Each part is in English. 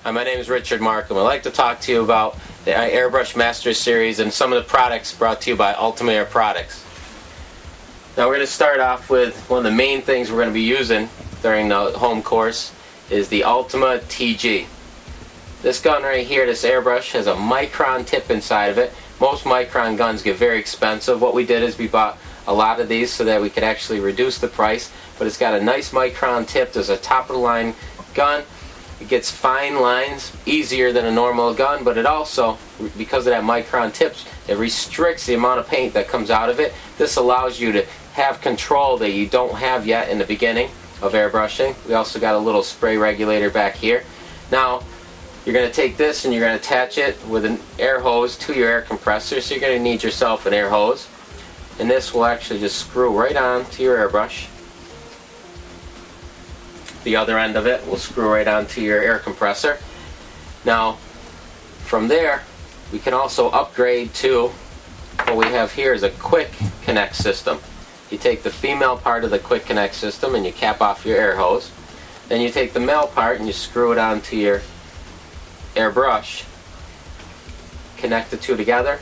Hi, my name is Richard Markham. I'd like to talk to you about the Airbrush Master Series and some of the products brought to you by Ultima Air Products. Now we're going to start off with one of the main things we're going to be using during the home course is the Ultima TG. This gun right here, this airbrush, has a micron tip inside of it. Most micron guns get very expensive. What we did is we bought a lot of these so that we could actually reduce the price, but it's got a nice micron tip. There's a top of the line gun. It gets fine lines easier than a normal gun, but it also, because of that micron tips, it restricts the amount of paint that comes out of it. This allows you to have control that you don't have yet in the beginning of airbrushing. We also got a little spray regulator back here. Now you're going to take this and you're going to attach it with an air hose to your air compressor, so you're going to need yourself an air hose, and this will actually just screw right on to your airbrush. The other end of it will screw right onto your air compressor. Now from there we can also upgrade to what we have here is a quick connect system. You take the female part of the quick connect system and you cap off your air hose. Then you take the male part and you screw it onto your airbrush, connect the two together,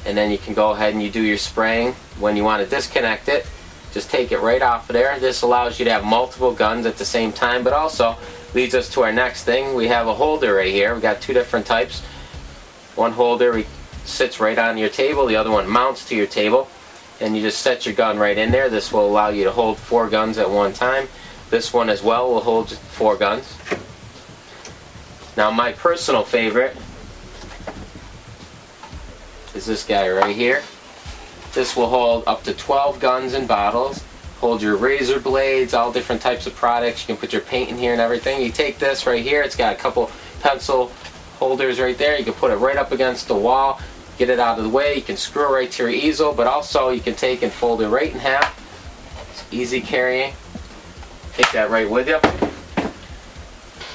and then you can go ahead and you do your spraying. When you want to disconnect it, just take it right off of there. This allows you to have multiple guns at the same time, but also leads us to our next thing. We have a holder right here. We've got two different types. One holder sits right on your table, the other one mounts to your table, and you just set your gun right in there. This will allow you to hold 4 guns at one time. This one as well will hold 4 guns. Now my personal favorite is this guy right here. This will hold up to 12 guns and bottles, hold your razor blades, all different types of products. You can put your paint in here and everything. You take this right here, it's got a couple pencil holders right there. You can put it right up against the wall, get it out of the way. You can screw it right to your easel, but also you can take and fold it right in half. It's easy carrying. Take that right with you.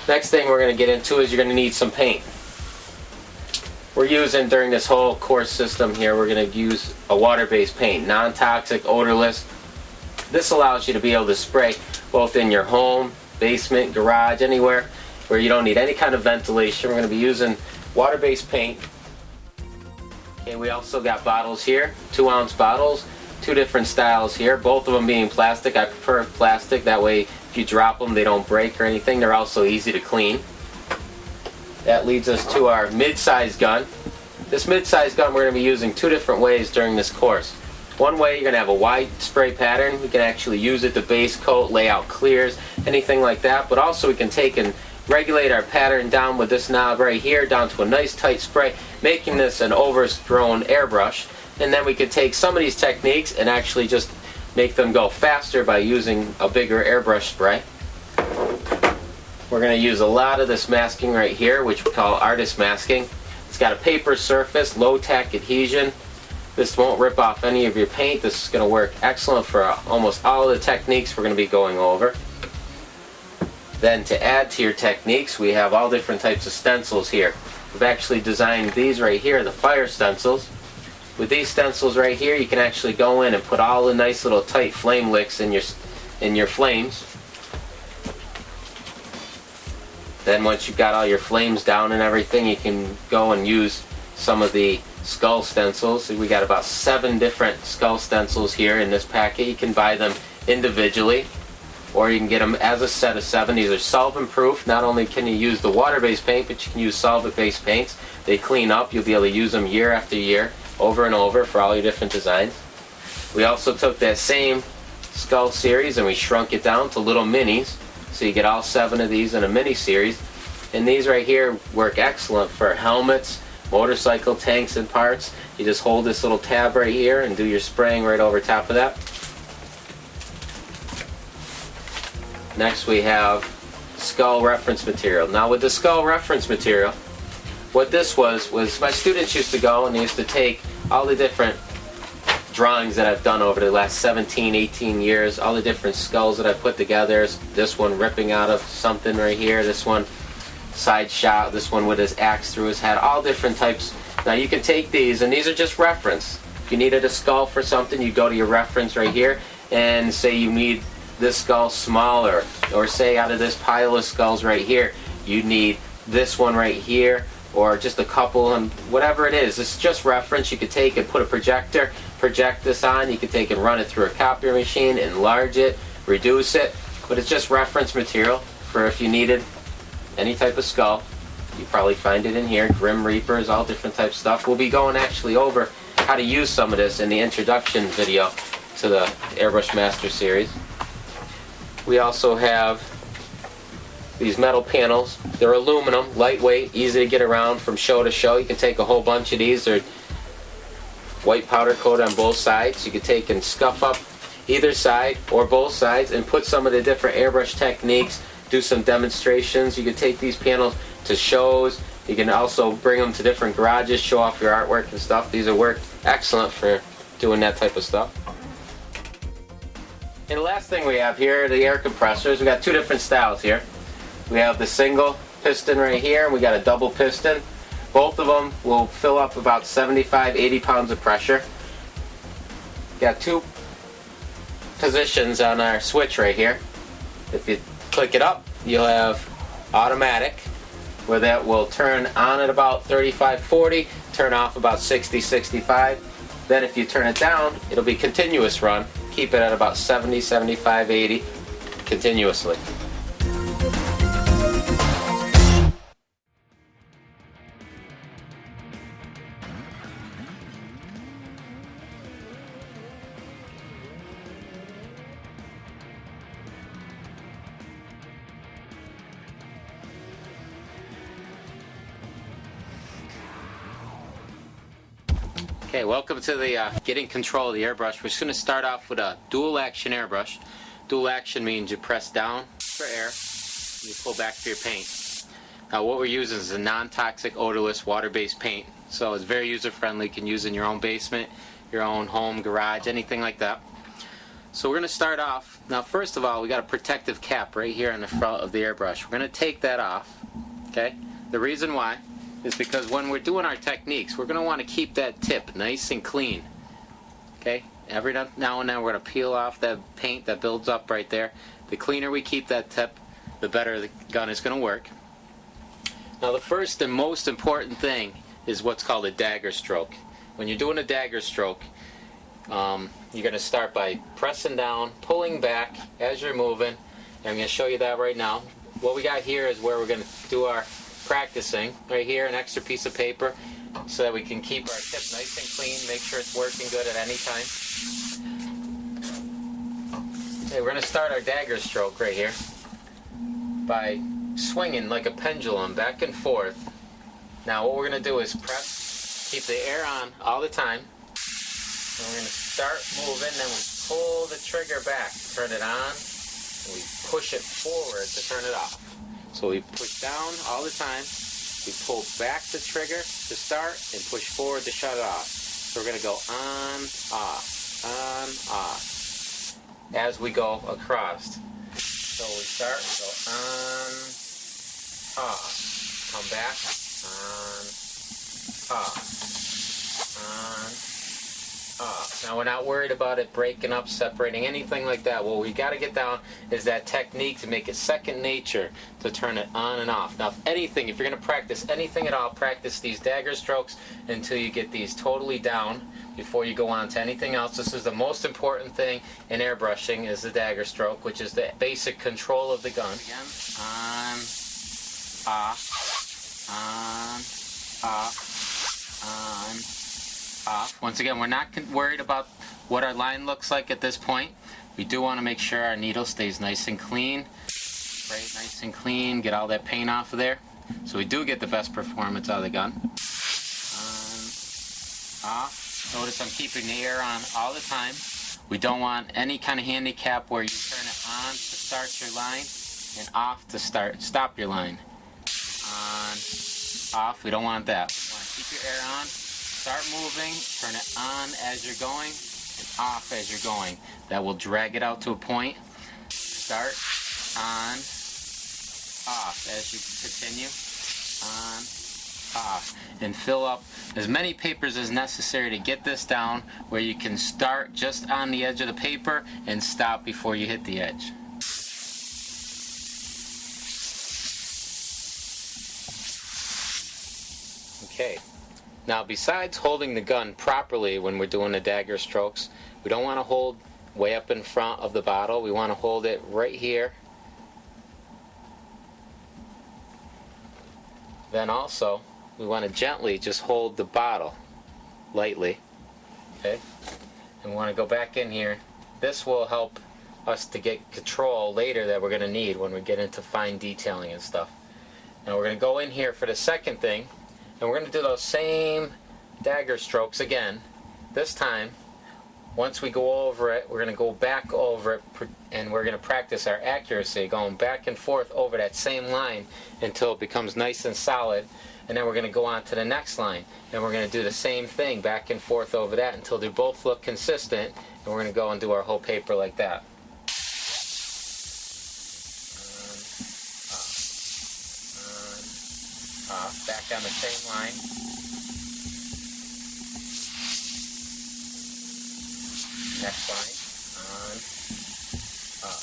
Next thing we're going to get into is you're going to need some paint. We're using, during this whole course system here, we're going to use a water-based paint, non-toxic, odorless. This allows you to be able to spray both in your home, basement, garage, anywhere where you don't need any kind of ventilation. We're going to be using water-based paint. Okay, we also got bottles here, 2-ounce bottles, 2 different styles here, both of them being plastic. I prefer plastic, that way if you drop them they don't break or anything. They're also easy to clean. That leads us to our mid-size gun. This mid-size gun we're going to be using 2 different ways during this course. One way, you're going to have a wide spray pattern. We can actually use it to base coat, lay out clears, anything like that. But also we can take and regulate our pattern down with this knob right here down to a nice tight spray, making this an overgrown airbrush. And then we could take some of these techniques and actually just make them go faster by using a bigger airbrush spray. We're going to use a lot of this masking right here, which we call artist masking. It's got a paper surface, low tack adhesion. This won't rip off any of your paint. This is going to work excellent for almost all of the techniques we're going to be going over. Then to add to your techniques, we have all different types of stencils here. We've actually designed these right here, the fire stencils. With these stencils right here, you can actually go in and put all the nice little tight flame licks in your flames. Then once you've got all your flames down and everything, you can go and use some of the skull stencils. We got about 7 different skull stencils here in this packet. You can buy them individually, or you can get them as a set of 7. These are solvent-proof. Not only can you use the water-based paint, but you can use solvent-based paints. They clean up. You'll be able to use them year after year, over and over, for all your different designs. We also took that same skull series and we shrunk it down to little minis. So you get all 7 of these in a mini series. And these right here work excellent for helmets, motorcycle tanks and parts. You just hold this little tab right here and do your spraying right over top of that. Next we have skull reference material. Now with the skull reference material, what this was my students used to go and they used to take all the different drawings that I've done over the last 17, 18 years, all the different skulls that I've put together. This one ripping out of something right here, this one side shot, this one with his axe through his head, all different types. Now you can take these, and these are just reference. If you needed a skull for something, you go to your reference right here, and say you need this skull smaller, or say out of this pile of skulls right here, you need this one right here, or just a couple, and whatever it is. It's just reference. You could take and put a projector, project this on. You could take and run it through a copier machine, enlarge it, reduce it, but it's just reference material for if you needed any type of skull. You probably find it in here. Grim Reapers, all different types of stuff. We'll be going actually over how to use some of this in the introduction video to the Airbrush Master Series. We also have these metal panels. They're aluminum, lightweight, easy to get around from show to show. You can take a whole bunch of these. They're white powder coat on both sides. You can take and scuff up either side or both sides and put some of the different airbrush techniques, do some demonstrations. You can take these panels to shows. You can also bring them to different garages, show off your artwork and stuff. These will work excellent for doing that type of stuff. And the last thing we have here are the air compressors. We got two different styles here. We have the single piston right here, and we got a double piston. Both of them will fill up about 75-80 pounds of pressure. Got two positions on our switch right here. If you click it up, you'll have automatic, where that will turn on at about 35-40, turn off about 60-65. Then if you turn it down, it'll be continuous run. Keep it at about 70-75-80 continuously. Okay, welcome to the getting control of the airbrush. We're just going to start off with a dual action airbrush. Dual action means you press down for air and you pull back for your paint. Now what we're using is a non-toxic, odorless, water-based paint. So it's very user-friendly. You can use it in your own basement, your own home, garage, anything like that. So we're going to start off. Now first of all, we got a protective cap right here on the front of the airbrush. We're going to take that off. Okay? The reason why is because when we're doing our techniques, we're going to want to keep that tip nice and clean. Okay? Every now and then we're going to peel off that paint that builds up right there. The cleaner we keep that tip, the better the gun is going to work. Now the first and most important thing is what's called a dagger stroke. When you're doing a dagger stroke, you're going to start by pressing down, pulling back as you're moving. And I'm going to show you that right now. What we got here is where we're going to do our practicing. Right here, an extra piece of paper so that we can keep our tip nice and clean, make sure it's working good at any time. Okay, we're going to start our dagger stroke right here by swinging like a pendulum back and forth. Now what we're going to do is press, keep the air on all the time. And we're going to start moving, then we pull the trigger back, turn it on, and we push it forward to turn it off. So we push down all the time, we pull back the trigger to start, and push forward to shut it off. So we're going to go on, off, as we go across. So we start, go on, off, come back, on, off, on, off. Now we're not worried about it breaking up, separating, anything like that. What we got to get down is that technique to make it second nature to turn it on and off. Now if anything, if you're going to practice anything at all, practice these dagger strokes until you get these totally down before you go on to anything else. This is the most important thing in airbrushing, is the dagger stroke, which is the basic control of the gun. Again, on, off, on, off, on, off. Once again, we're not worried about what our line looks like at this point. We do want to make sure our needle stays nice and clean. Right, nice and clean, get all that paint off of there. So we do get the best performance out of the gun. Off. Notice I'm keeping the air on all the time. We don't want any kind of handicap where you turn it on to start your line and off to stop your line. On, off, we don't want that. We want to keep your air on. Start moving, turn it on as you're going, and off as you're going. That will drag it out to a point. Start, on, off as you continue. On, and fill up as many papers as necessary to get this down where you can start just on the edge of the paper and stop before you hit the edge. Okay, now besides holding the gun properly when we're doing the dagger strokes, we don't want to hold way up in front of the bottle. We want to hold it right here. Then also, we want to gently just hold the bottle lightly. Okay? And we want to go back in here. This will help us to get control later that we're going to need when we get into fine detailing and stuff. Now we're going to go in here for the second thing, and we're going to do those same dagger strokes again. This time, once we go over it, we're going to go back over it, and we're going to practice our accuracy, going back and forth over that same line until it becomes nice and solid. And then we're going to go on to the next line, and we're going to do the same thing back and forth over that until they both look consistent, and we're going to go and do our whole paper like that. Back on the same line. Next line, on, up,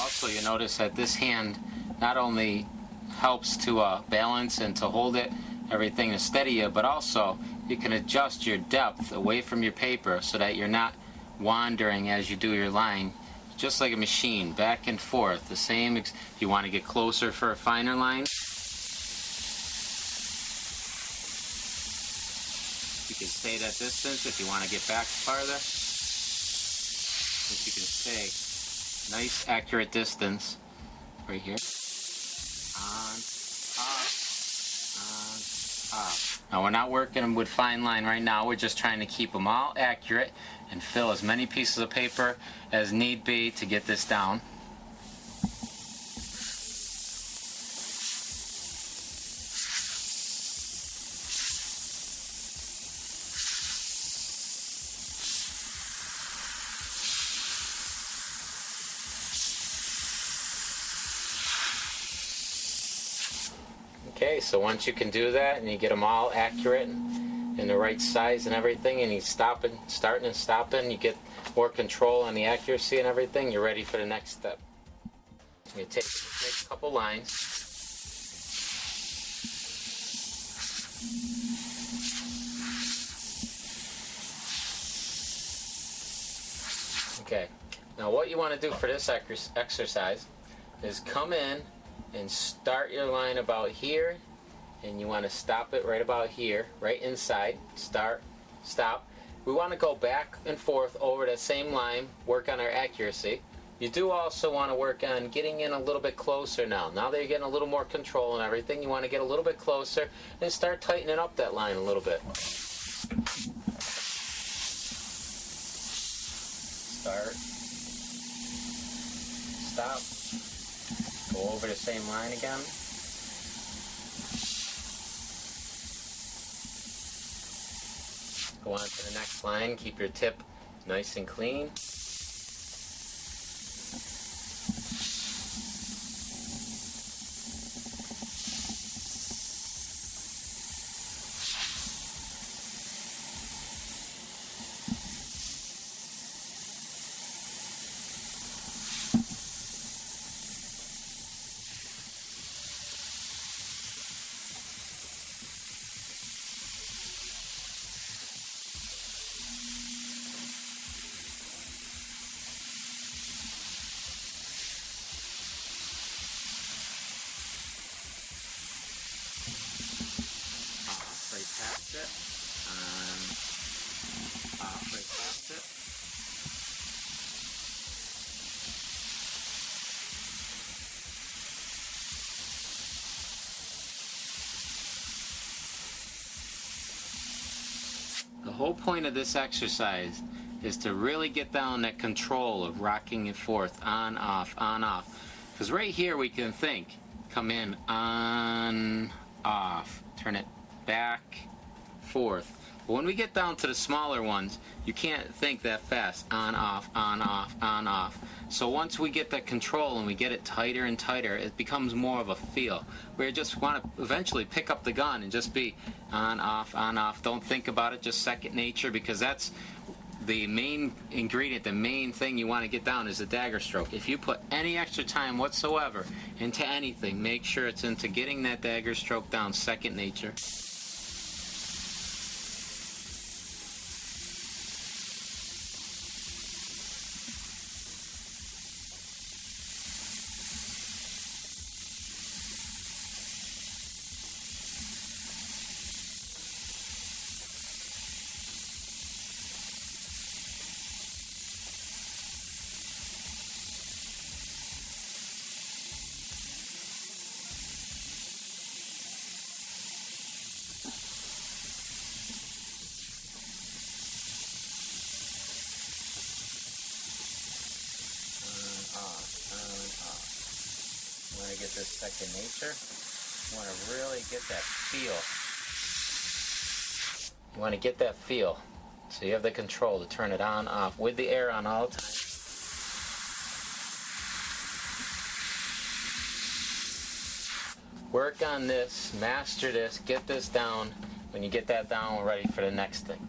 Also, you notice that this hand not only helps to balance and to hold it, everything to steady you, but also you can adjust your depth away from your paper so that you're not wandering as you do your line, just like a machine, back and forth. The same, if you want to get closer for a finer line, you can stay that distance. If you want to get back farther, but you can stay nice accurate distance right here. On, up. Now we're not working with fine line right now, we're just trying to keep them all accurate and fill as many pieces of paper as need be to get this down. Okay, so once you can do that and you get them all accurate and in the right size and everything, and you starting and stopping, you get more control on the accuracy and everything, you're ready for the next step. You make a couple lines. Okay, now what you want to do for this exercise is come in and start your line about here, and you want to stop it right about here, right inside. Start, stop. We want to go back and forth over that same line, work on our accuracy. You do also want to work on getting in a little bit closer now. Now that you're getting a little more control and everything, you want to get a little bit closer and start tightening up that line a little bit. Start, stop. Go over the same line again. Go on to the next line. Keep your tip nice and clean. Right past it, right past it. whole point of this exercise is to really get down that control of rocking it forth, on, off, on, off. Because right here we can think, come in, on, off, turn it back, forth. But when we get down to the smaller ones, you can't think that fast, on, off, on, off, on, off. So once we get that control and we get it tighter and tighter, it becomes more of a feel. Where you just want to eventually pick up the gun and just be on, off, on, off. Don't think about it, just second nature, because that's the main ingredient, the main thing you want to get down is the dagger stroke. If you put any extra time whatsoever into anything, make sure it's into getting that dagger stroke down second nature. You want to get this second nature. You want to really get that feel. You want to get that feel. So you have the control to turn it on, off, with the air on all the time. Work on this, master this, get this down. When you get that down, we're ready for the next thing.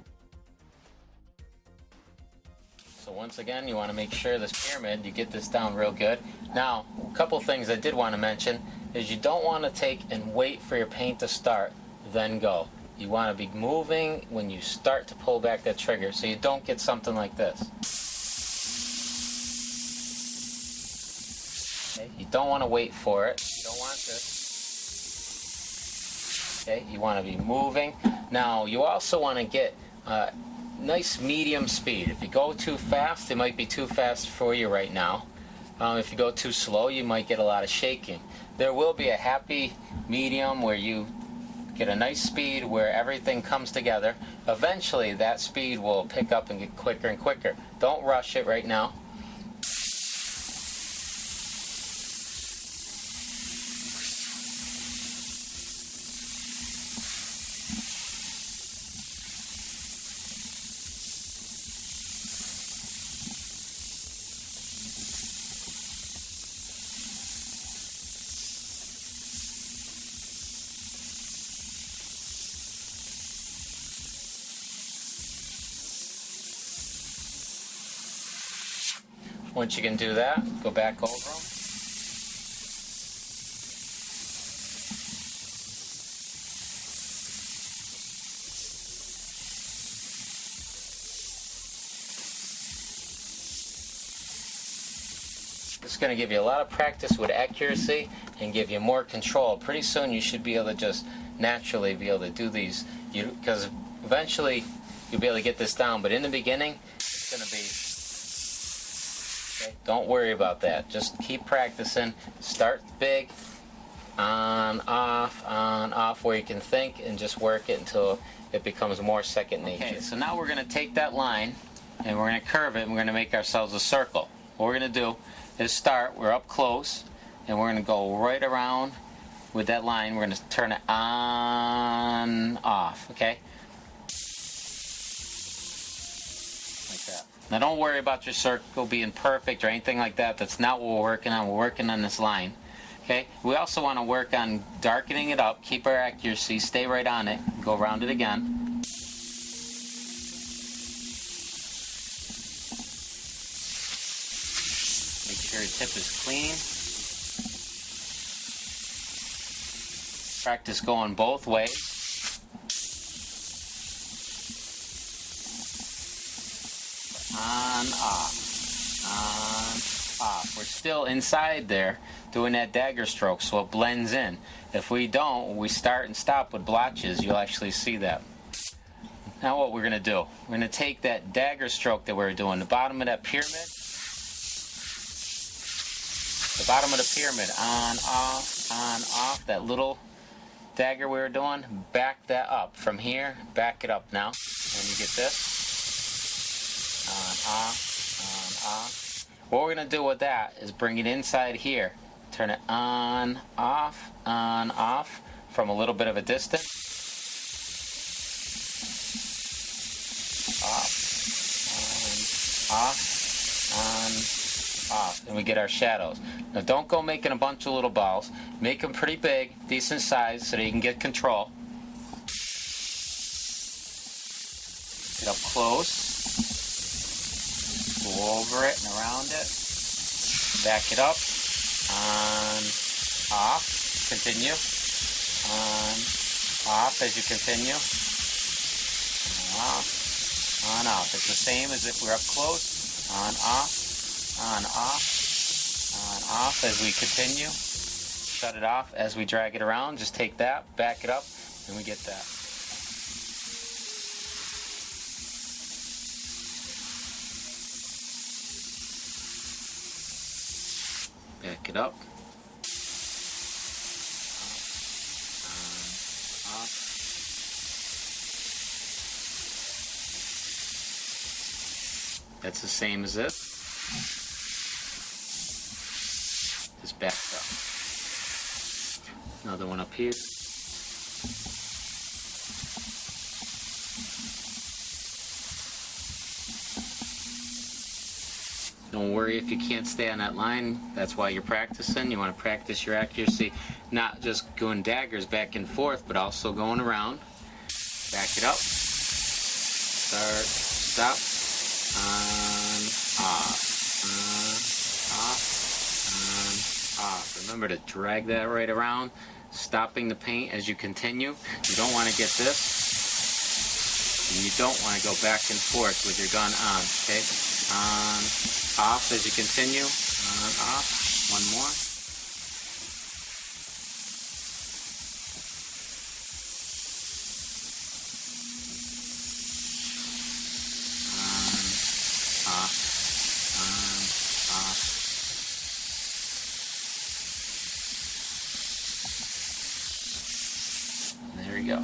So once again, you want to make sure this pyramid, you get this down real good. Now, a couple things I did want to mention is you don't want to take and wait for your paint to start, then go. You want to be moving when you start to pull back that trigger so you don't get something like this. Okay? You don't want to wait for it. You don't want this. Okay? You want to be moving. Now, you also want to get nice medium speed. If you go too fast, it might be too fast for you right now. If you go too slow, you might get a lot of shaking. There will be a happy medium where you get a nice speed where everything comes together. Eventually, that speed will pick up and get quicker and quicker. Don't rush it right now. Once you can do that, go back over them. It's going to give you a lot of practice with accuracy and give you more control. Pretty soon you should be able to just naturally be able to do these, because eventually you'll be able to get this down, but in the beginning it's going to be okay. Don't worry about that. Just keep practicing. Start big, on, off, where you can think, and just work it until it becomes more second nature. Okay, so now we're going to take that line and we're going to curve it and we're going to make ourselves a circle. What we're going to do is start, we're up close, and we're going to go right around with that line. We're going to turn it on, off, okay? Like that. Now don't worry about your circle being perfect or anything like that. That's not what we're working on. We're working on this line. Okay? We also want to work on darkening it up, keep our accuracy, stay right on it, go around it again. Make sure your tip is clean. Practice going both ways. On, off. On, off. We're still inside there doing that dagger stroke, so it blends in. If we don't, when we start and stop with blotches, you'll actually see that. Now what we're going to do, we're going to take that dagger stroke that we were doing, the bottom of that pyramid, on, off, that little dagger we were doing, back that up. From here, back it up now. And you get this. On, off. What we're going to do with that is bring it inside here. Turn it on, off, from a little bit of a distance. Off, on, off. And we get our shadows. Now don't go making a bunch of little balls. Make them pretty big, decent size, so that you can get control. Get up close. Go over it and around it. Back it up. On, off. Continue. On, off as you continue. Off. On, off. It's the same as if we're up close. On, off. On, off. On, off as we continue. Shut it off as we drag it around. Just take that, back it up, and we get that. Back it up. Off. That's the same as this. Just back it up. Another one up here. Don't worry if you can't stay on that line. That's why you're practicing. You want to practice your accuracy, not just going daggers back and forth, but also going around. Back it up. Start, stop. On, off. Off. On, off. Remember to drag that right around, stopping the paint as you continue. You don't want to get this. And you don't want to go back and forth with your gun on. Okay? On, off as you continue. On, off. One more. On, off. On, off. There we go.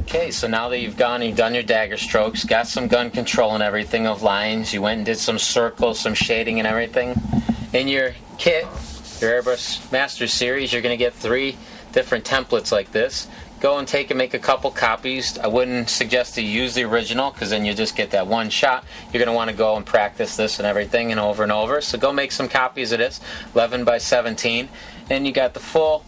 Okay, so now that you've gone and you've done your dagger strokes, got some gun control and everything of lines, you went and did some circles, some shading and everything. In your kit, your Airbrush Master Series, you're going to get 3 different templates like this. Go and take and make a couple copies. I wouldn't suggest to use the original because then you just get that one shot. You're going to want to go and practice this and everything and over. So go make some copies of this, 11 by 17. And you got the full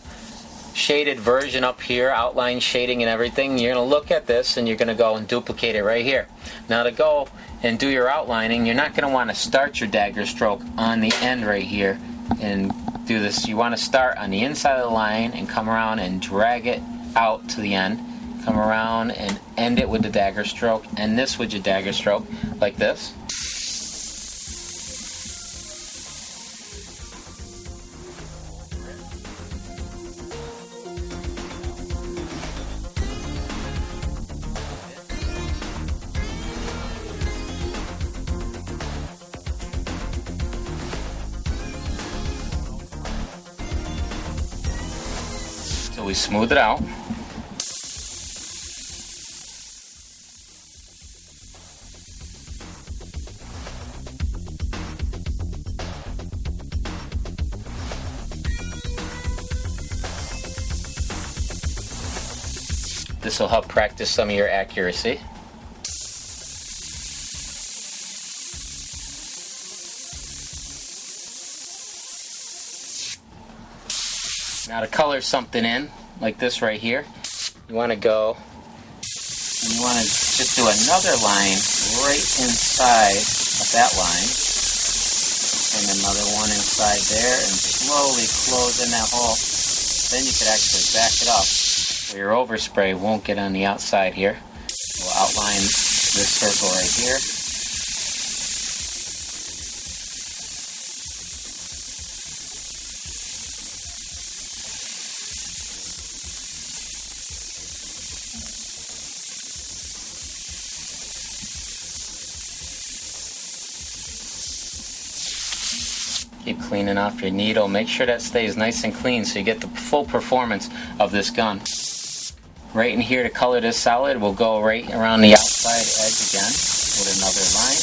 shaded version up here, outline shading and everything. You're going to look at this and you're going to go and duplicate it right here. Now to go and do your outlining, you're not going to want to start your dagger stroke on the end right here and do this. You want to start on the inside of the line and come around and drag it out to the end. Come around and end it with the dagger stroke, and this with your dagger stroke, like this. So we smooth it out. This will help practice some of your accuracy. Now to color something in, like this right here, you want to go and you want to just do another line right inside of that line. Bring another one inside there and slowly close in that hole. Then you could actually back it up where your overspray won't get on the outside here. We'll outline this circle right here. Keep cleaning off your needle. Make sure that stays nice and clean so you get the full performance of this gun. Right in here to color this solid, we'll go right around the outside edge again with another line.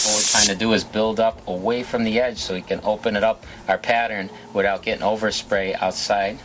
What we're trying to do is build up away from the edge so we can open it up, our pattern, without getting overspray outside.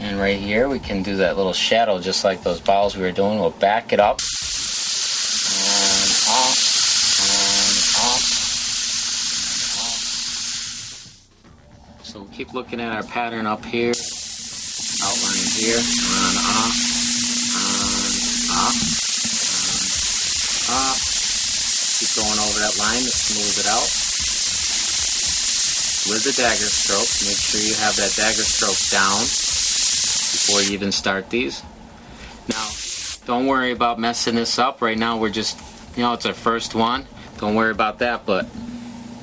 And right here we can do that little shadow just like those balls we were doing. We'll back it up and off and off and off. So we'll keep looking at our pattern up here, outline here, on, off, off. Keep going over that line to smooth it out with the dagger stroke. Make sure you have that dagger stroke down before you even start these. Now, don't worry about messing this up. Right now we're just, it's our first one. Don't worry about that, but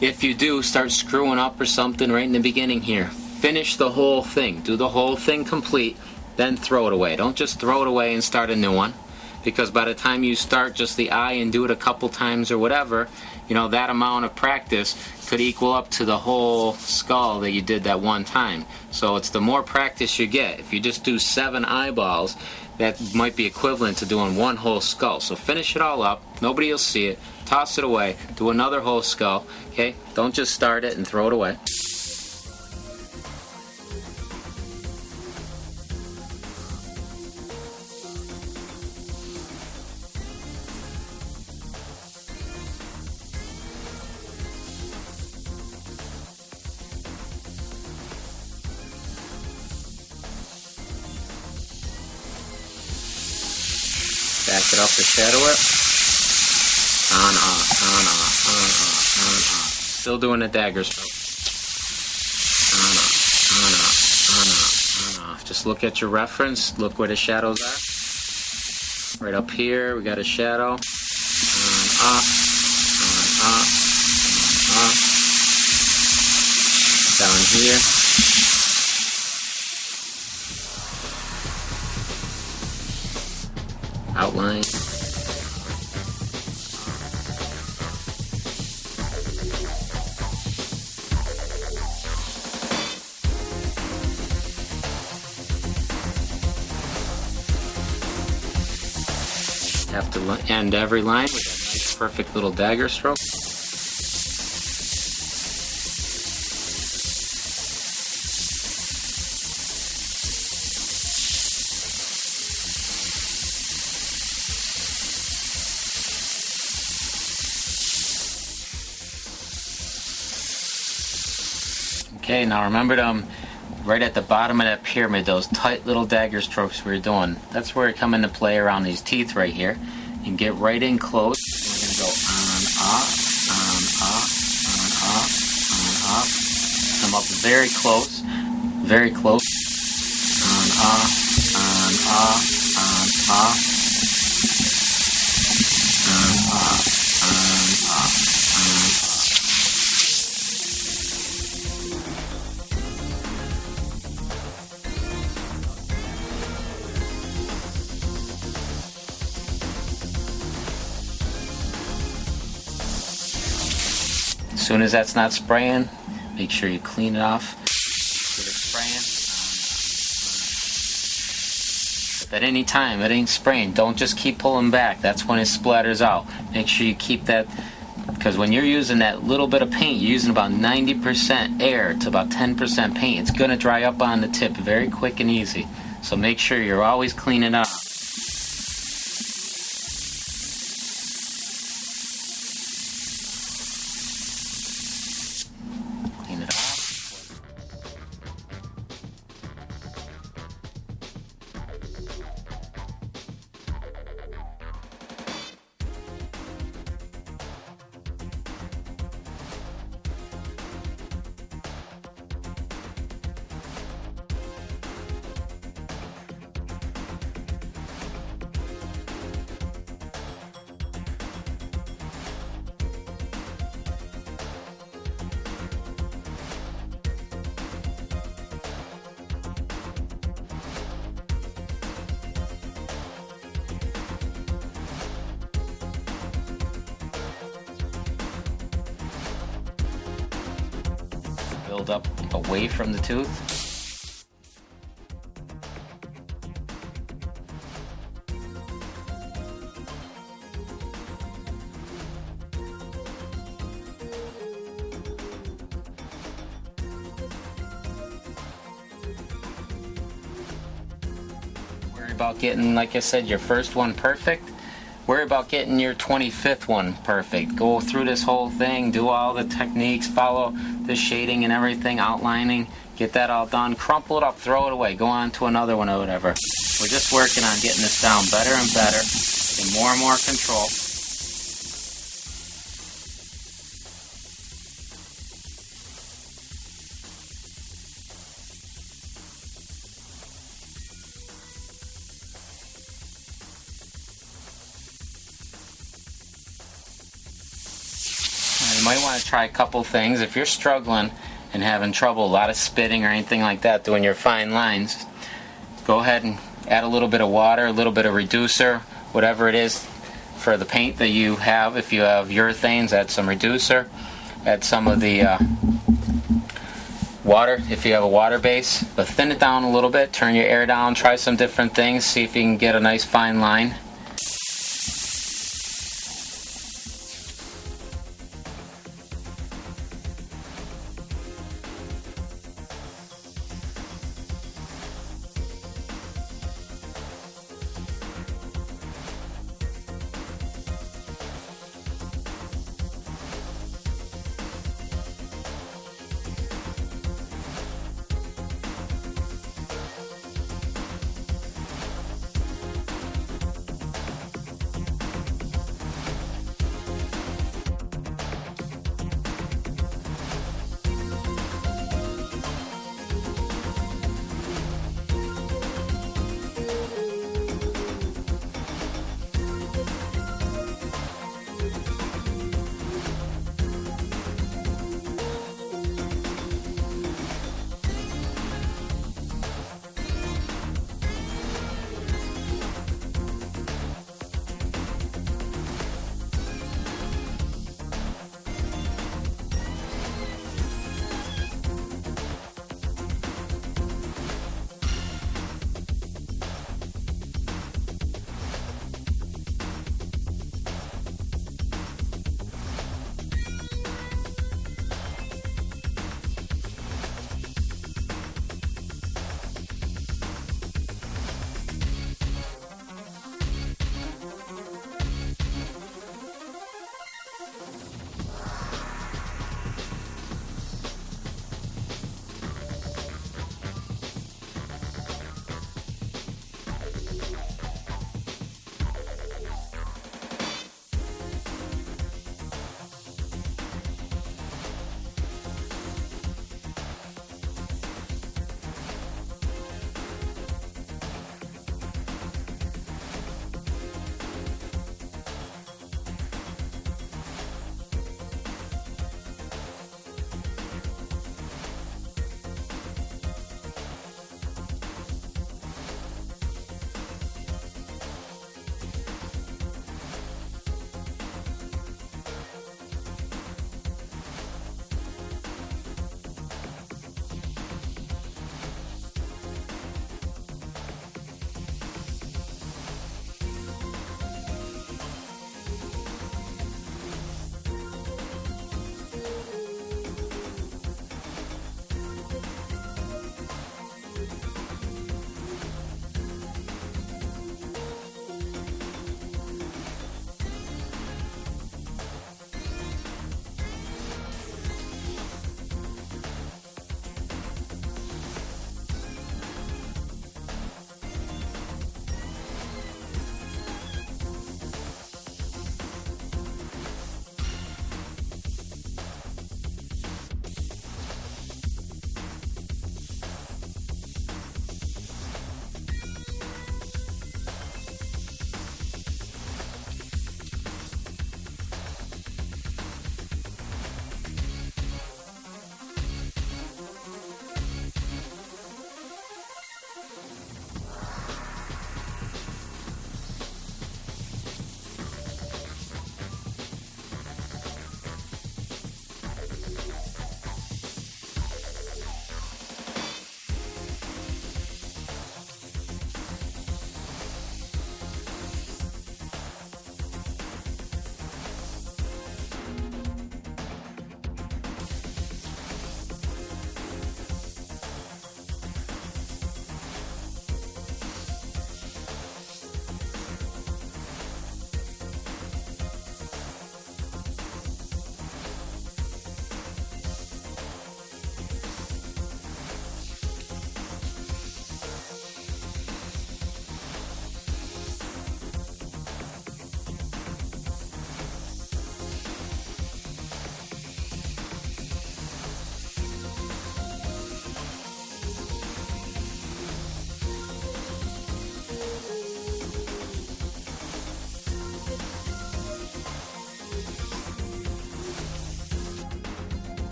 if you do start screwing up or something right in the beginning here, finish the whole thing. Do the whole thing complete, then throw it away. Don't just throw it away and start a new one, because by the time you start just the eye and do it a couple times or whatever, that amount of practice could equal up to the whole skull that you did that one time. So it's the more practice you get. If you just do 7 eyeballs, that might be equivalent to doing one whole skull. So finish it all up. Nobody will see it. Toss it away. Do another whole skull. Okay? Don't just start it and throw it away. Back it up to shadow it. On, off, on, off, on, off, on, off. Still doing the dagger stroke. On, off, on, off, on, off, on, off. Just look at your reference. Look where the shadows are. Right up here, we got a shadow. On, off, off. Down here. Outline. Have to end every line with a nice perfect little dagger stroke. Okay, now remember them right at the bottom of that pyramid, those tight little dagger strokes we were doing. That's where it come into play around these teeth right here. You can get right in close. We're going to go on, off, on, off, on, off, on, off. Come up very close, very close. On, off, on, off, on, off. On, off, on, off, on, off. As soon as that's not spraying, make sure you clean it off. Get it spraying. If at any time it ain't spraying, don't just keep pulling back. That's when it splatters out. Make sure you keep that, because when you're using that little bit of paint, you're using about 90% air to about 10% paint. It's going to dry up on the tip very quick and easy. So make sure you're always cleaning up. build up away from the tooth. Worry about getting, like I said, your first one perfect. Worry about getting your 25th one perfect. Go through this whole thing, do all the techniques, follow the shading and everything, outlining, get that all done, crumple it up, throw it away, go on to another one or whatever. We're just working on getting this down better and better, getting more and more control. You might want to try a couple things. If you're struggling and having trouble, a lot of spitting or anything like that, doing your fine lines, go ahead and add a little bit of water, a little bit of reducer, whatever it is for the paint that you have. If you have urethanes, add some reducer. Add some of the water if you have a water base, but thin it down a little bit, turn your air down, try some different things, see if you can get a nice fine line.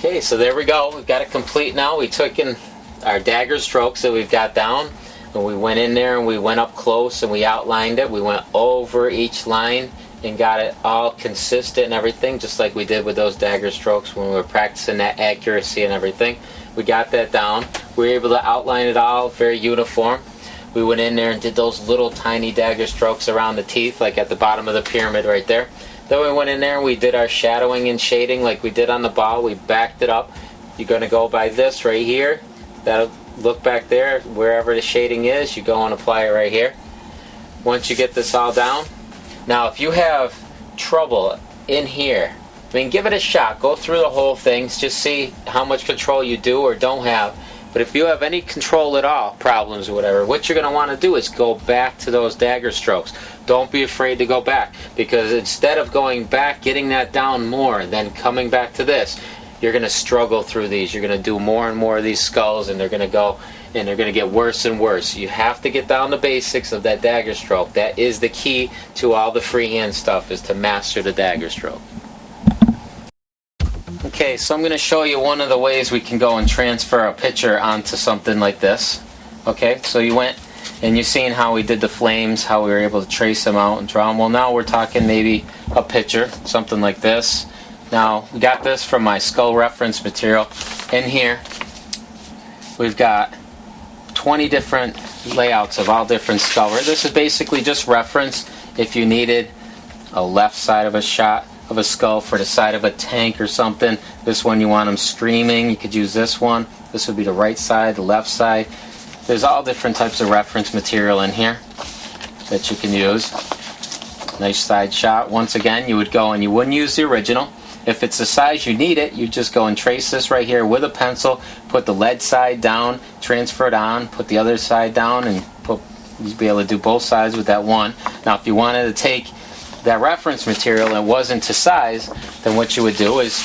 Okay, so there we go. We've got it complete now. We took in our dagger strokes that we've got down, and we went in there and we went up close and we outlined it. We went over each line and got it all consistent and everything, just like we did with those dagger strokes when we were practicing that accuracy and everything. We got that down. We were able to outline it all very uniform. We went in there and did those little tiny dagger strokes around the teeth, like at the bottom of the pyramid right there. Then we went in there and we did our shadowing and shading like we did on the ball. We backed it up. You're going to go by this right here. That'll look back there. Wherever the shading is, you go and apply it right here. Once you get this all down. Now, if you have trouble in here, I mean, give it a shot. Go through the whole thing. Just see how much control you do or don't have. But if you have any control at all, problems or whatever, what you're going to want to do is go back to those dagger strokes. Don't be afraid to go back, because instead of going back, getting that down more, then coming back to this, you're going to struggle through these. You're going to do more and more of these skulls, and they're going to go, and they're going to get worse and worse. You have to get down the basics of that dagger stroke. That is the key to all the freehand stuff, is to master the dagger stroke. Okay, so I'm going to show you one of the ways we can go and transfer a picture onto something like this. Okay, so you went and you've seen how we did the flames, how we were able to trace them out and draw them. Well, now we're talking maybe a picture, something like this. Now, we got this from my skull reference material. In here, we've got 20 different layouts of all different skull. This is basically just reference if you needed a left side of a shot of a skull for the side of a tank or something. This one you want them streaming, you could use this one. This would be the right side, the left side. There's all different types of reference material in here that you can use. Nice side shot. Once again, you would go and you wouldn't use the original. If it's the size you need it, you just go and trace this right here with a pencil, put the lead side down, transfer it on, put the other side down, and you'd be able to do both sides with that one. Now, if you wanted to take that reference material and wasn't to size, then what you would do is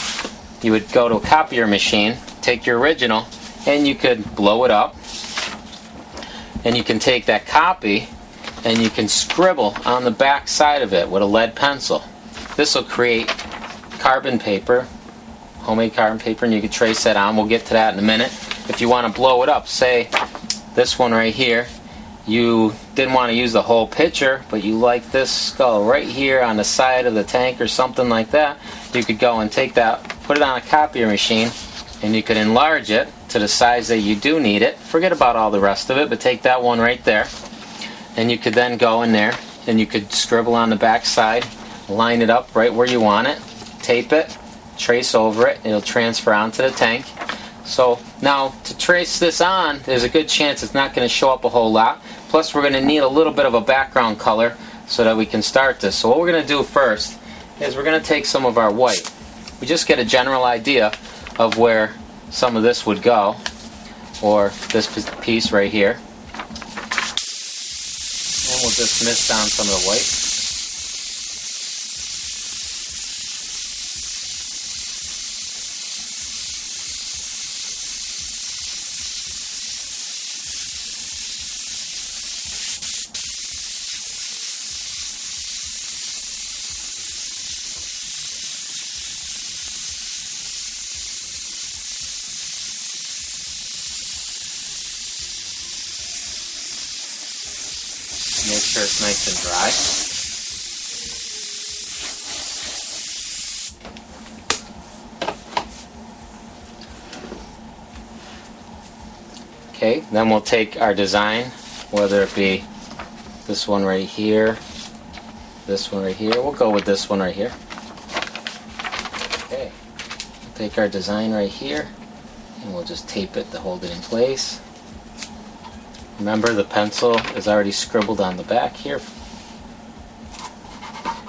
you would go to a copier machine, take your original, and you could blow it up, and you can take that copy and you can scribble on the back side of it with a lead pencil. This will create carbon paper, homemade carbon paper, and you can trace that on. We'll get to that in a minute. If you want to blow it up, say this one right here, you didn't want to use the whole picture, but you like this skull right here on the side of the tank or something like that, you could go and take that, put it on a copier machine, and you could enlarge it to the size that you do need it. Forget about all the rest of it, but take that one right there, and you could then go in there and you could scribble on the back side, line it up right where you want it, tape it, trace over it, it'll transfer onto the tank. So now to trace this on, there's a good chance it's not going to show up a whole lot. Plus we're going to need a little bit of a background color so that we can start this. So what we're going to do first is we're going to take some of our white. We just get a general idea of where some of this would go, or this piece right here. And we'll just mist down some of the white. Make sure it's nice and dry. Okay, then we'll take our design, whether it be this one right here, this one right here. We'll go with this one right here. Okay, we'll take our design right here, and we'll just tape it to hold it in place. Remember, the pencil is already scribbled on the back here.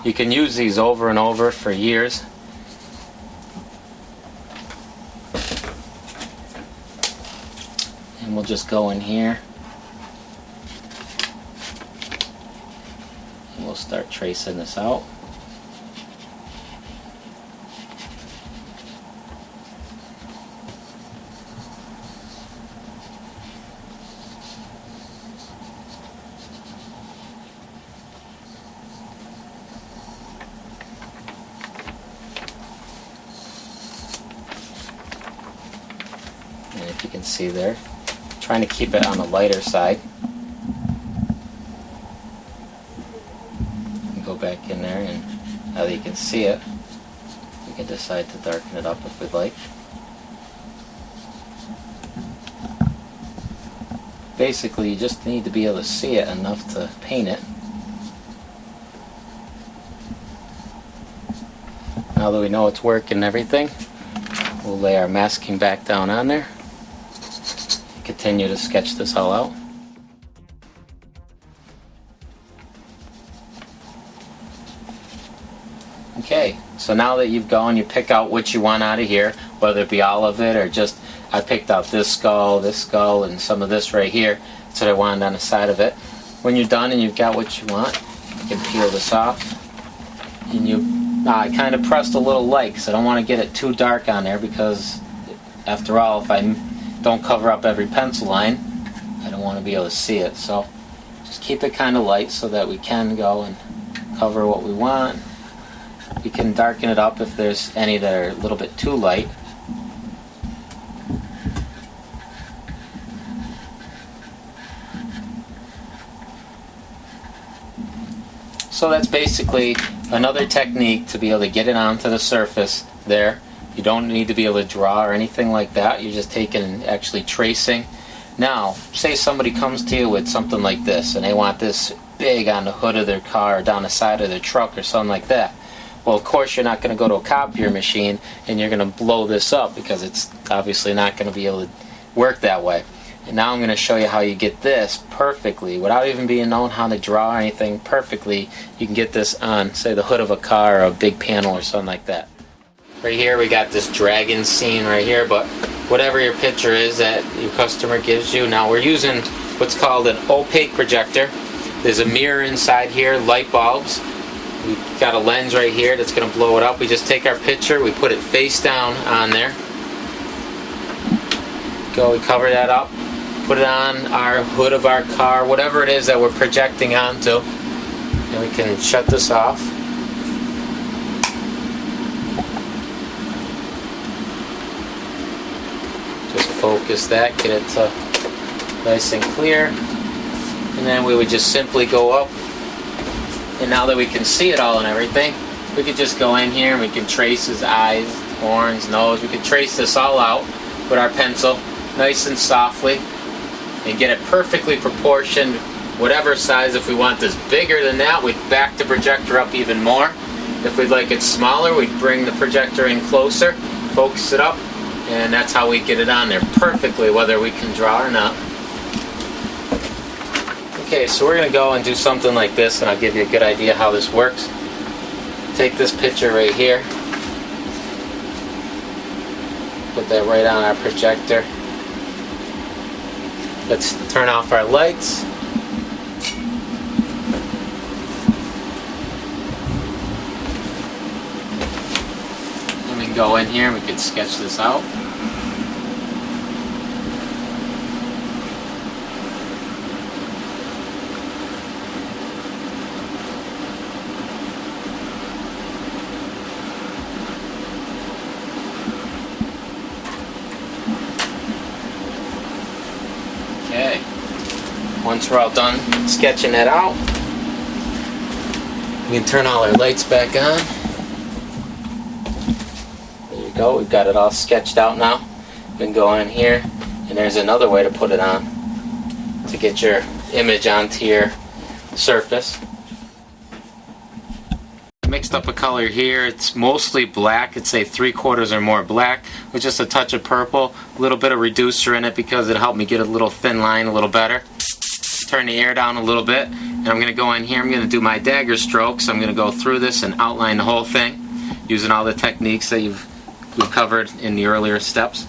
You can use these over and over for years. And we'll just go in here. And we'll start tracing this out. if you can see there. Trying to keep it on the lighter side. Go back in there, and now that you can see it, we can decide to darken it up if we'd like. Basically, you just need to be able to see it enough to paint it. Now that we know it's working and everything, we'll lay our masking back down on there. Continue to sketch this all out. Okay, so now that you've gone, you pick out what you want out of here, whether it be all of it or just, I picked out this skull, and some of this right here. That's what I wanted on the side of it. When you're done and you've got what you want, you can peel this off. And I kind of pressed a little light because I don't want to get it too dark on there, because after all, if I don't cover up every pencil line, I don't want to be able to see it. So just keep it kind of light so that we can go and cover what we want. We can darken it up if there's any that are a little bit too light. So that's basically another technique to be able to get it onto the surface there. You don't need to be able to draw or anything like that. You're just taking and actually tracing. Now, say somebody comes to you with something like this and they want this big on the hood of their car or down the side of their truck or something like that. Well, of course, you're not going to go to a copier machine and you're going to blow this up, because it's obviously not going to be able to work that way. And now I'm going to show you how you get this perfectly, without even being known how to draw or anything perfectly. You can get this on, say, the hood of a car or a big panel or something like that. Right here we got this dragon scene right here, but whatever your picture is that your customer gives you. Now we're using what's called an opaque projector. There's a mirror inside here, light bulbs. We've got a lens right here that's going to blow it up. We just take our picture, we put it face down on there. We cover that up, put it on our hood of our car, whatever it is that we're projecting onto, and we can shut this off. Just focus that, get it to nice and clear, and then we would just simply go up. And now that we can see it all and everything, we could just go in here and we can trace his eyes, horns, nose. We can trace this all out with our pencil, nice and softly, and get it perfectly proportioned, whatever size. If we want this bigger than that, we'd back the projector up even more. If we'd like it smaller, we'd bring the projector in closer, focus it up, and that's how we get it on there perfectly, whether we can draw or not. Okay, so we're going to go and do something like this, and I'll give you a good idea how this works. Take this picture right here, put that right on our projector. Let's turn off our lights. And we can go in here and we can sketch this out. Okay, once we're all done sketching that out, we can turn all our lights back on. There you go, we've got it all sketched out now. We can go in here, and there's another way to put it on to get your image onto your surface. Mixed up a color here. It's mostly black. It's say 3/4 or more black with just a touch of purple, a little bit of reducer in it because it helped me get a little thin line a little better. Turn the air down a little bit, and I'm going to go in here. I'm going to do my dagger strokes. I'm going to go through this and outline the whole thing using all the techniques that we've covered in the earlier steps.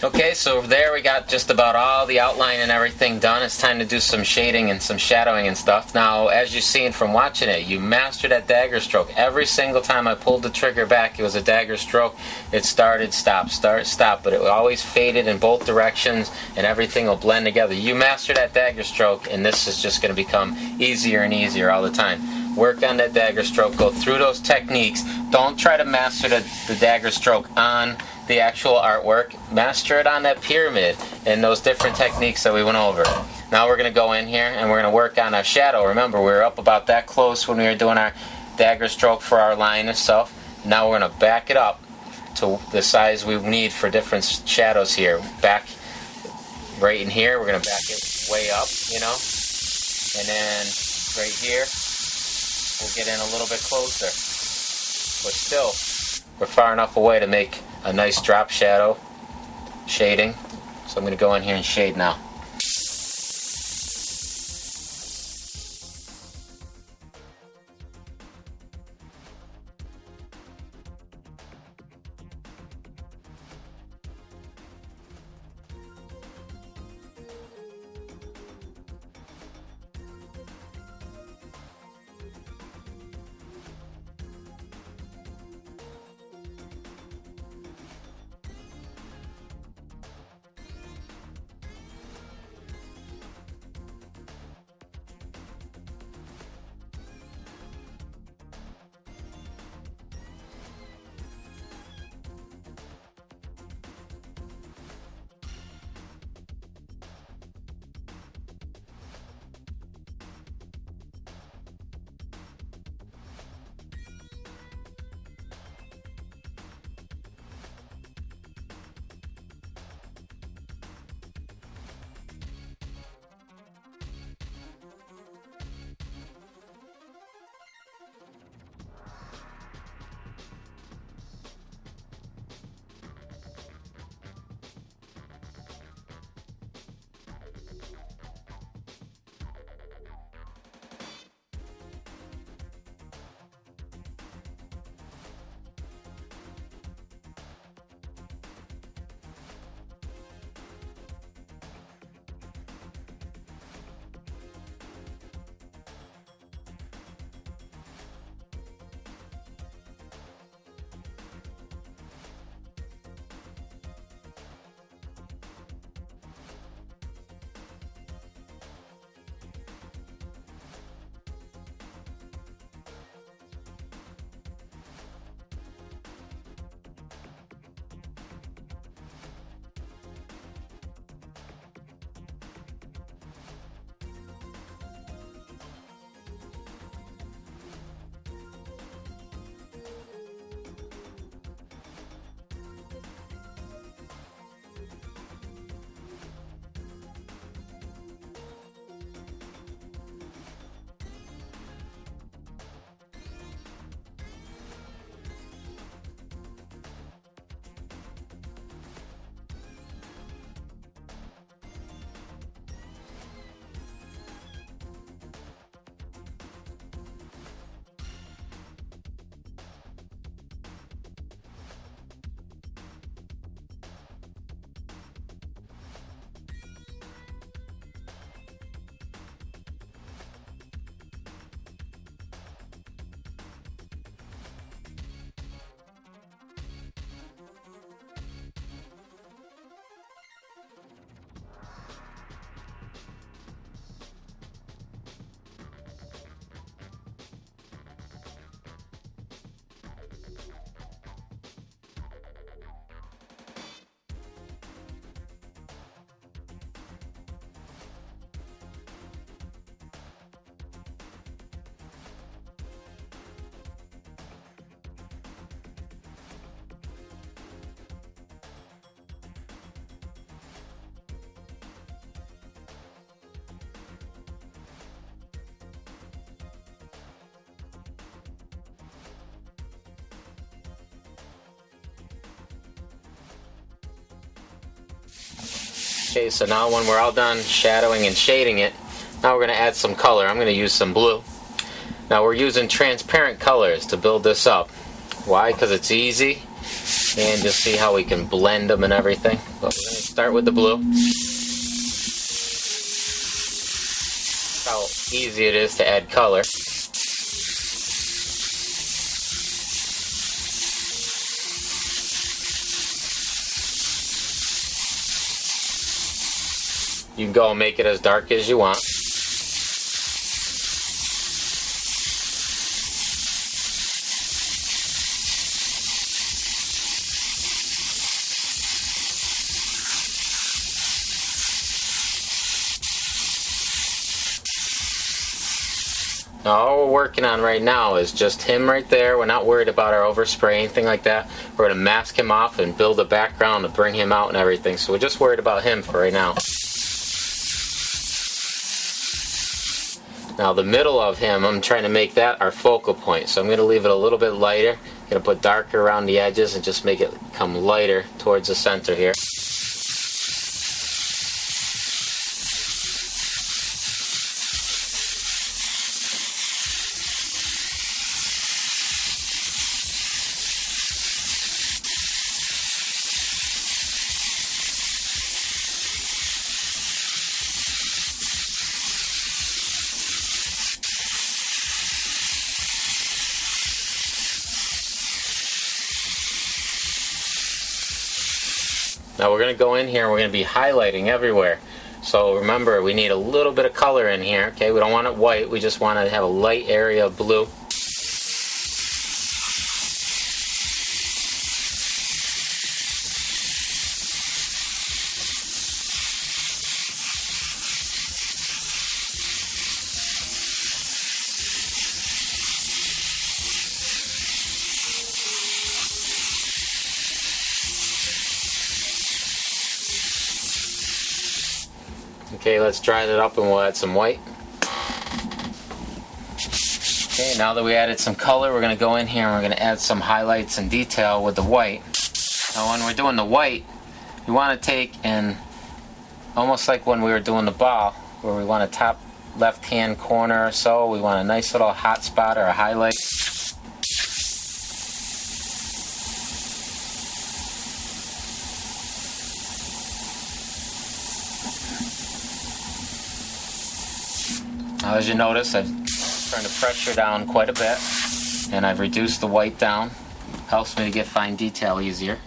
Okay, so there we got just about all the outline and everything done. It's time to do some shading and some shadowing and stuff. Now, as you've seen from watching it, you mastered that dagger stroke. Every single time I pulled the trigger back, it was a dagger stroke. It started, stop, start, stop, but it always faded in both directions and everything will blend together. You master that dagger stroke and this is just going to become easier and easier all the time. Work on that dagger stroke, go through those techniques. Don't try to master the dagger stroke on the actual artwork. Master it on that pyramid and those different techniques that we went over. Now we're going to go in here and we're going to work on our shadow. Remember, we were up about that close when we were doing our dagger stroke for our line itself. Now we're going to back it up to the size we need for different shadows here. Back right in here, we're going to back it way up, you know, and then right here we'll get in a little bit closer, but still we're far enough away to make a nice drop shadow shading. So I'm going to go in here and shade now. Okay, so now when we're all done shadowing and shading it, now we're going to add some color. I'm going to use some blue. Now we're using transparent colors to build this up. Why? Because it's easy and just see how we can blend them and everything. But we're going to start with the blue. How easy it is to add color. You can go and make it as dark as you want. Now all we're working on right now is just him right there. We're not worried about our overspray, anything like that. We're going to mask him off and build a background to bring him out and everything. So we're just worried about him for right now. Now the middle of him, I'm trying to make that our focal point. So I'm going to leave it a little bit lighter. I'm going to put darker around the edges and just make it come lighter towards the center here. Now we're going to go in here and we're going to be highlighting everywhere. So remember, we need a little bit of color in here. Okay, we don't want it white, we just want to have a light area of blue. Okay, let's dry that up and we'll add some white. Okay, now that we added some color, we're going to go in here and we're going to add some highlights and detail with the white. Now when we're doing the white, we want to take and, almost like when we were doing the ball, where we want a top left hand corner or so, we want a nice little hot spot or a highlight. Now as you notice, I've turned the pressure down quite a bit and I've reduced the white down. Helps me to get fine detail easier.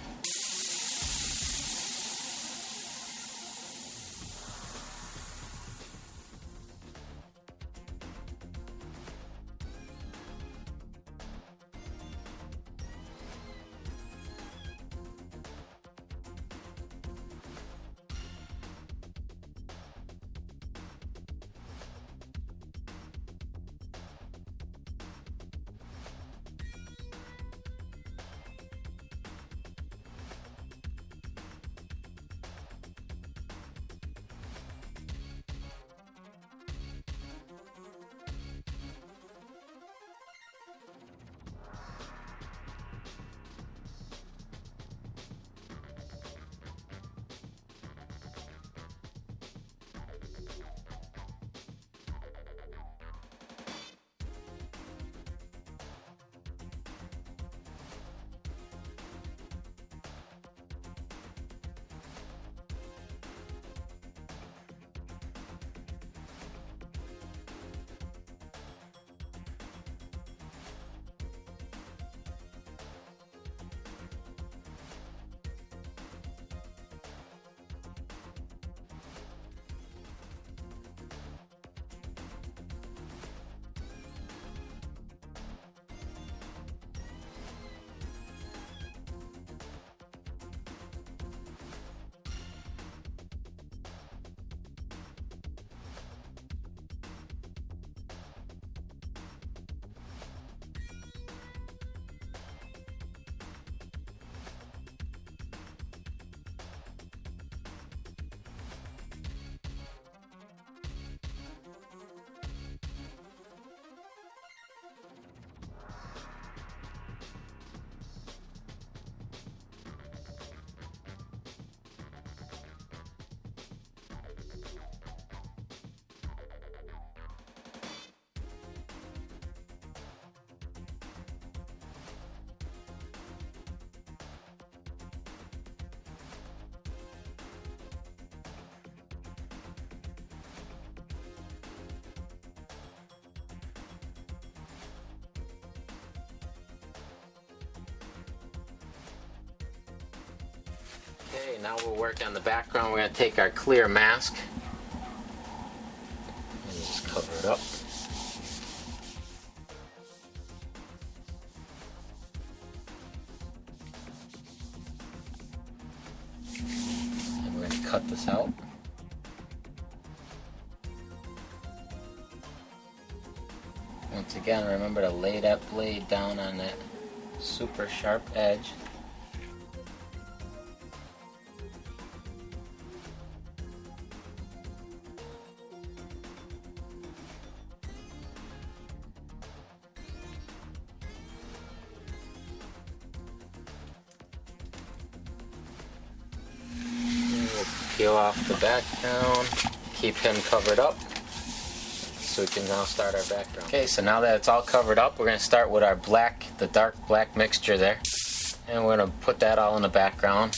Okay, now we'll work on the background. We're going to take our clear mask and just cover it up. And we're going to cut this out. Once again, remember to lay that blade down on that super sharp edge. Peel off the background, keep him covered up, so we can now start our background. Okay, so now that it's all covered up, we're going to start with our black, the dark black mixture there, and we're going to put that all in the background.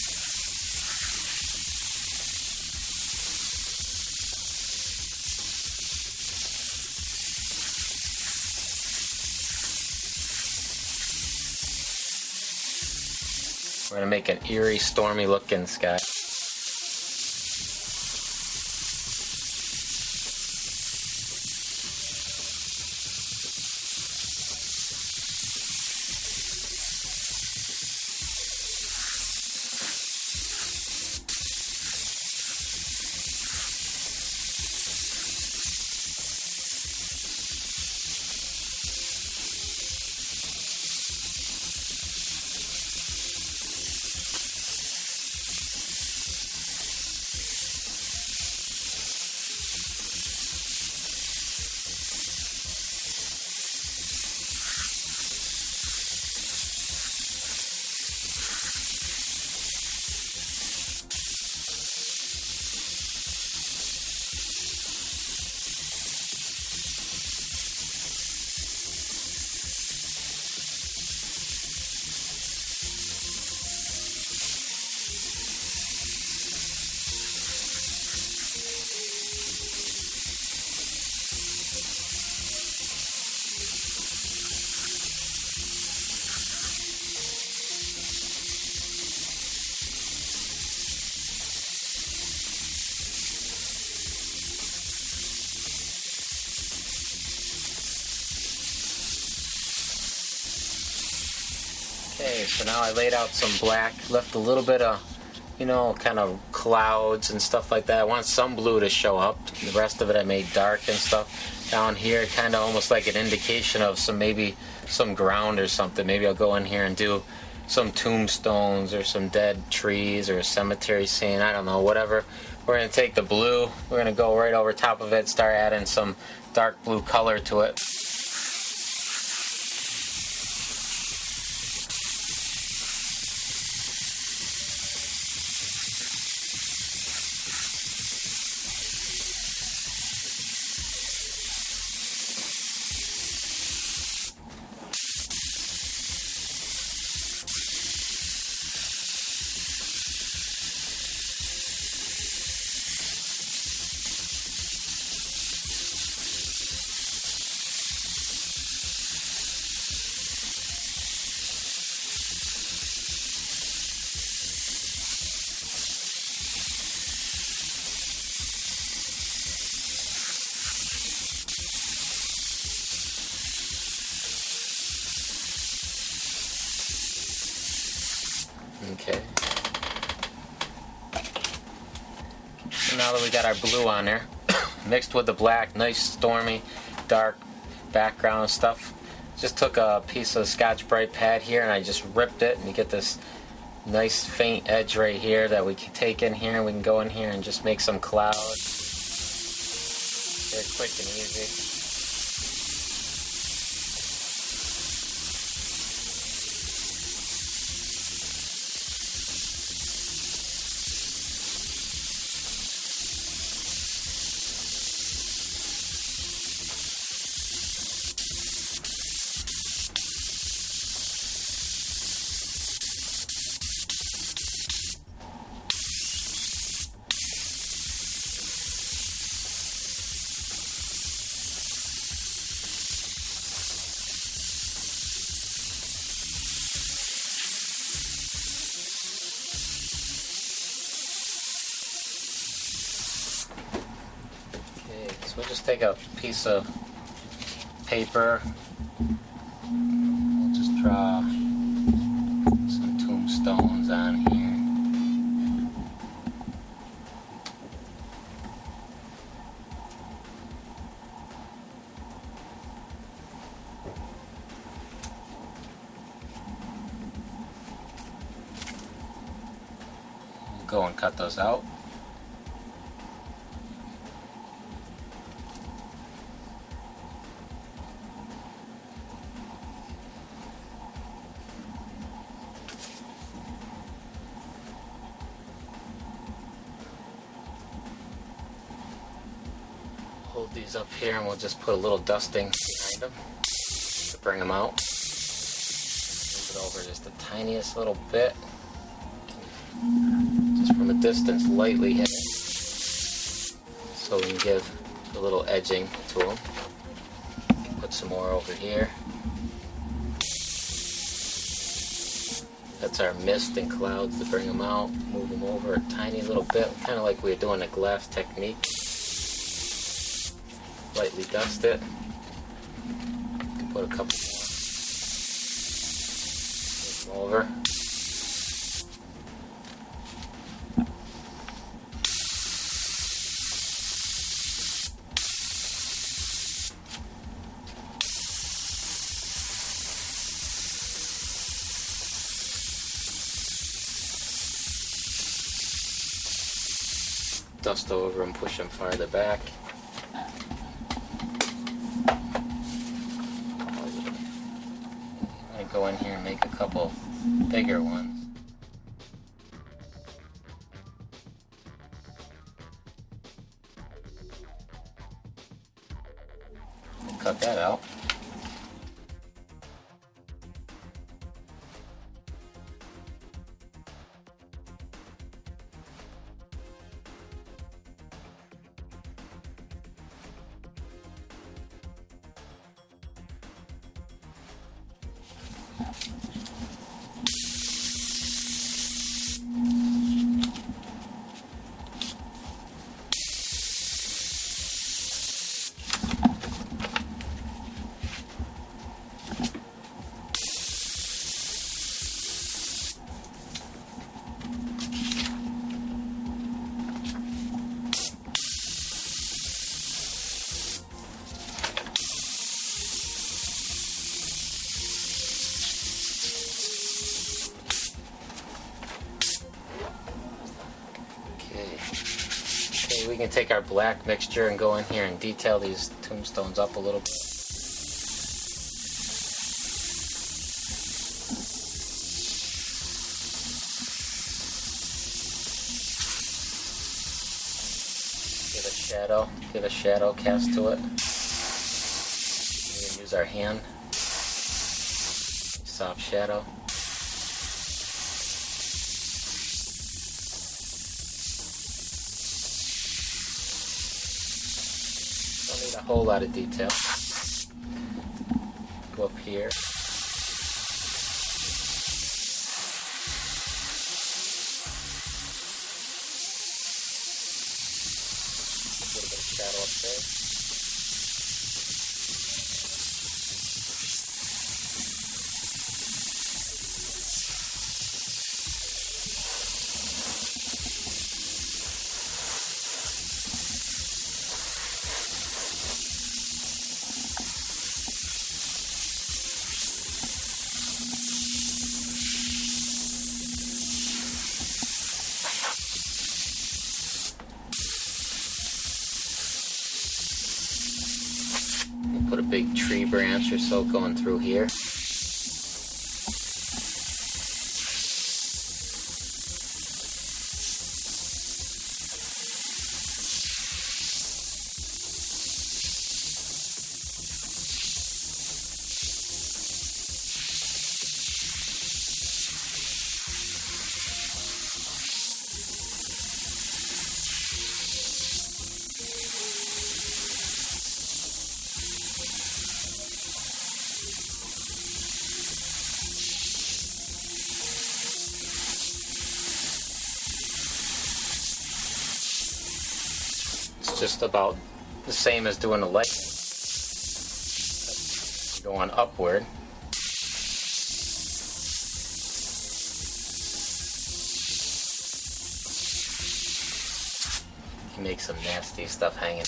We're going to make an eerie, stormy looking sky. Okay, so now I laid out some black, left a little bit of, kind of clouds and stuff like that. I want some blue to show up. The rest of it I made dark and stuff. Down here, kind of almost like an indication of maybe some ground or something. Maybe I'll go in here and do some tombstones or some dead trees or a cemetery scene. I don't know, whatever. We're going to take the blue. We're going to go right over top of it, start adding some dark blue color to it. Okay. So now that we got our blue on there, mixed with the black, nice stormy, dark background stuff, just took a piece of Scotch Brite pad here and I just ripped it, and you get this nice faint edge right here that we can take in here, and we can go in here and just make some clouds. Very quick and easy. just take a piece of paper. We'll just draw some tombstones on here. We'll go and cut those out. Hold these up here and we'll just put a little dusting behind them to bring them out. Move it over just the tiniest little bit. Just from a distance, lightly hit it. So we can give a little edging to them. Put some more over here. That's our mist and clouds to bring them out. Move them over a tiny little bit, kind of like we were doing a glass technique. Lightly dust it. You can put a couple more. Move them over. Dust over and push them farther back. I go in here and make a couple bigger ones. And cut that out. We can take our black mixture and go in here and detail these tombstones up a little bit. Give a shadow cast to it. We can use our hand. Soft shadow. Don't need a whole lot of detail. Go up here. A little bit of shadow up there. Put a big tree branch or so going through here. Just about the same as doing the lightning. Going upward. You can make some nasty stuff hanging.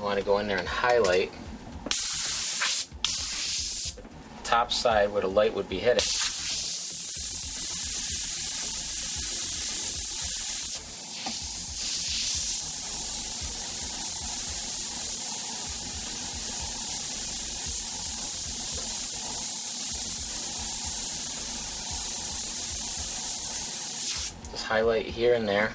Want to go in there and highlight the top side where the light would be hitting. Just highlight here and there.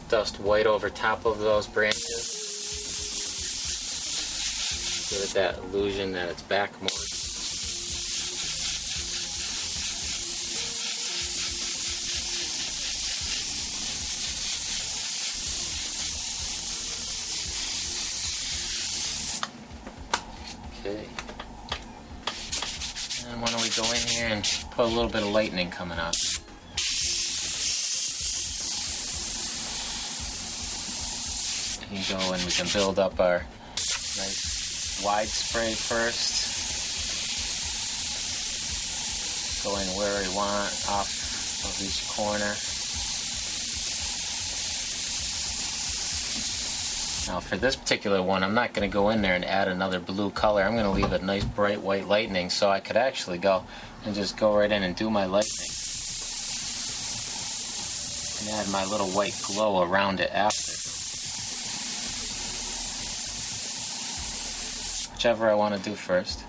Dust white over top of those branches. Give it that illusion that it's back more. Okay. And why don't we go in here and put a little bit of lightning coming up. We can go and we can build up our nice wide spray first. Going where we want, off of each corner. Now for this particular one, I'm not going to go in there and add another blue color. I'm going to leave a nice bright white lightning so I could actually go and just go right in and do my lightning. And add my little white glow around it after. Whichever I want to do first.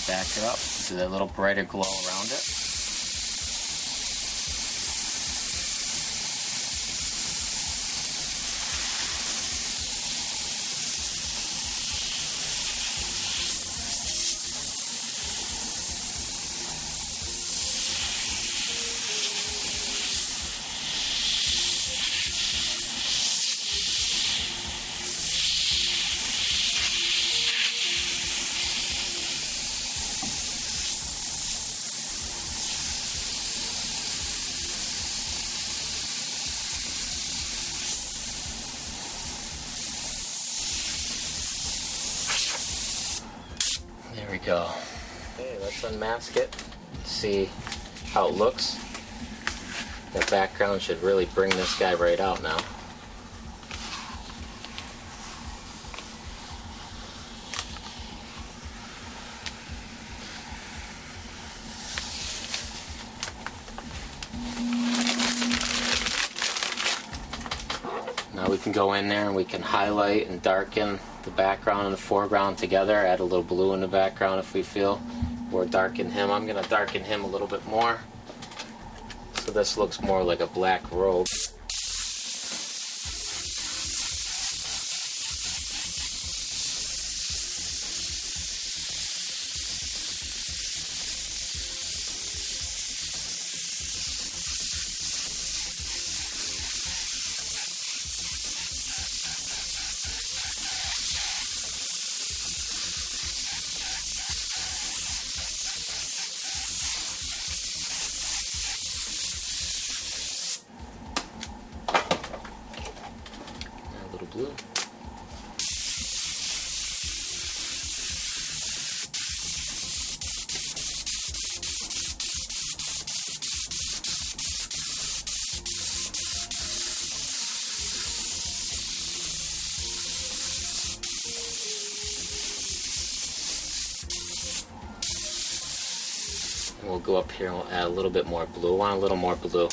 Back it up, do that little brighter glow around it. There we go. Okay, let's unmask it, see how it looks. That background should really bring this guy right out now. Now we can go in there and we can highlight and darken the background and the foreground together, add a little blue in the background if we feel, or darken him. I'm going to darken him a little bit more so this looks more like a black robe. blue. And we'll go up here and we'll add a little bit more blue. I want a little more blue.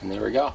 And there we go.